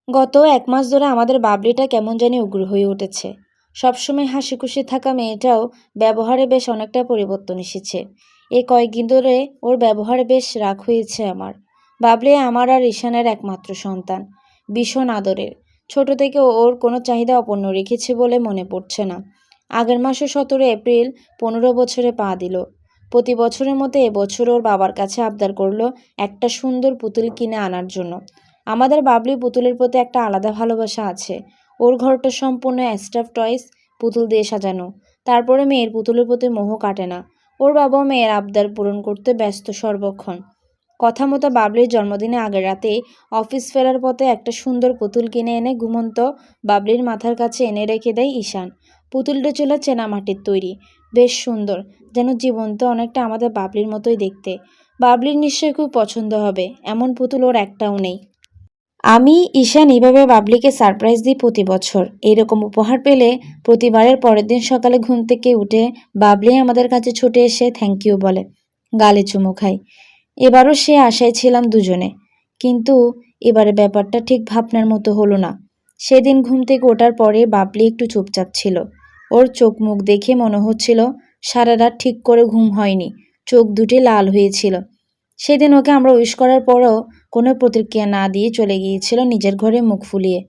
গত ১ মাস ধরে আমাদের বাবলিটা কেমন জানি উগ্র হয়ে উঠেছে। সবসময় হাসিখুশি থাকা মেয়েটাও ব্যবহারে বেশ অনেকটা পরিবর্তন এসেছে। এই কয়েকদিন ধরে ওর ব্যবহারে বেশ রাগ হয়েছে আমার। বাবলি আমার আর ঈশানের একমাত্র সন্তান। ভীষণ আদরের। ছোট থেকে ওর কোনো চাহিদা অপূর্ণ রেখেছে বলে মনে পড়ছে না। আগের মাসে ১৭ এপ্রিল ১৫ বছরে পা দিল। প্রতি বছরের মতো এবছর ওর বাবার কাছে আবদার করলো একটা সুন্দর পুতুল কিনে আনার জন্য। আমাদের বাবলি পুতুলের প্রতি একটা আলাদা ভালোবাসা আছে। ওর ঘরটা সম্পূর্ণ স্টাফ টয়স পুতুল দিয়ে সাজানো। তারপরে মেয়ের পুতুলের প্রতি মোহ কাটে না। ওর বাবাও মেয়ের আবদার পূরণ করতে ব্যস্ত সর্বক্ষণ। কথা মতো বাবলির জন্মদিনে আগের রাতে অফিস ফেরার পথে একটা সুন্দর পুতুল কিনে এনে ঘুমন্ত বাবলির মাথার কাছে এনে রেখে দেয় ঈশান। পুতুলটা ছিল চেনামাটির তৈরি, বেশ সুন্দর, যেন জীবন্ত, অনেকটা আমাদের বাবলির মতোই দেখতে। বাবলির নিশ্চয়ই খুব পছন্দ হবে, এমন পুতুল ওর একটাও নেই। আমি ঈশান এইভাবে বাবলিকে সারপ্রাইজ দিই প্রতি বছর। এইরকম উপহার পেলে প্রতিবারের পরের দিন সকালে ঘুম থেকে উঠে বাবলি আমাদের কাছে ছুটে এসে থ্যাংক ইউ বলে, গালে চুমু খাই। এবারও সে আশায় ছিলাম দুজনে, কিন্তু এবারে ব্যাপারটা ঠিক ভাবনার মতো হলো না। সেদিন ঘুম থেকে ওঠার পরে বাবলি একটু চুপচাপ ছিল। ওর চোখ মুখ দেখে মনে হচ্ছিল সারা রাত ঠিক করে ঘুম হয়নি, চোখ দুটি লাল হয়েছিল। সেদিন ওকে আমরা উইশ করার পরও কোনো প্রতিক্রিয়া না দিয়ে চলে গিয়েছিল নিজের ঘরে মুখ ফুলিয়ে।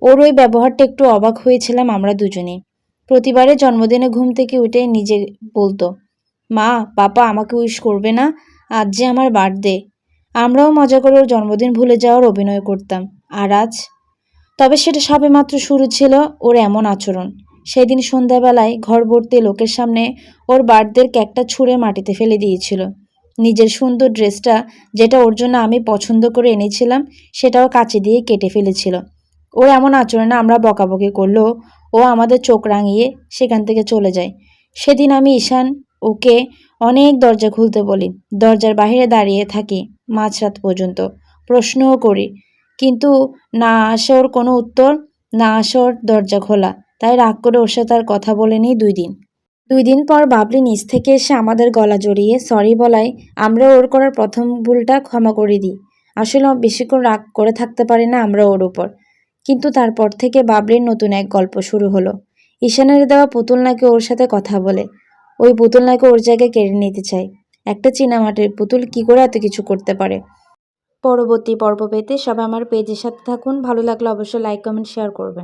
ওর ওই ব্যবহারটা একটু অবাক হয়েছিলাম আমরা দুজনেই। প্রতিবারে জন্মদিনে ঘুম থেকে উঠে নিজে বলতো, মা পাপা আমাকে উইশ করবে না, আজ যে আমার বার্থডে। আমরাও মজা করে ওর জন্মদিন ভুলে যাওয়ার অভিনয় করতাম। আর আজ, তবে সেটা সবেমাত্র শুরু ছিল ওর এমন আচরণ। সেদিন সন্ধ্যাবেলায় ঘর ভর্তি লোকের সামনে ওর বার্থডের কেকটা ছুঁড়ে মাটিতে ফেলে দিয়েছিল। নিজের সুন্দর ড্রেসটা, যেটা ওর জন্য আমি পছন্দ করে এনেছিলাম, সেটাও কাঁচি দিয়ে কেটে ফেলেছিল। ওর এমন আচরণে আমরা বকাবকি করলেও ও আমাদের চোখ রাঙিয়ে সেখান থেকে চলে যায়। সেদিন আমি ঈশান ওকে অনেক দরজা খুলতে বলি, দরজার বাইরে দাঁড়িয়ে থাকি মাঝরাত পর্যন্ত, প্রশ্নও করি, কিন্তু না আসে ওর কোনো উত্তর, না আসে ওর দরজা খোলা। তাই রাগ করে ওর সাথে আর কথা বলিনি ২ দিন। ২ দিন পর বাবলি নিচ থেকে এসে আমাদের গলা জড়িয়ে সরি বলায় আমরা ওর করার প্রথম ভুলটা ক্ষমা করে দিই। আসলে বেশিক্ষণ রাগ করে থাকতে পারি না আমরা ওর উপর। কিন্তু তারপর থেকে বাবলির নতুন এক গল্প শুরু হলো। ঈশানের দেওয়া পুতুল নাকি ওর সাথে কথা বলে। ওই পুতুল নাকি ওর জায়গায় কেড়ে নিতে চায়। একটা চীনামাটির পুতুল কি করে এত কিছু করতে পারে? পরবর্তী পর্ব পেতে সবাই আমার পেজের সাথে থাকুন। ভালো লাগলে অবশ্যই লাইক, কমেন্ট, শেয়ার করবেন।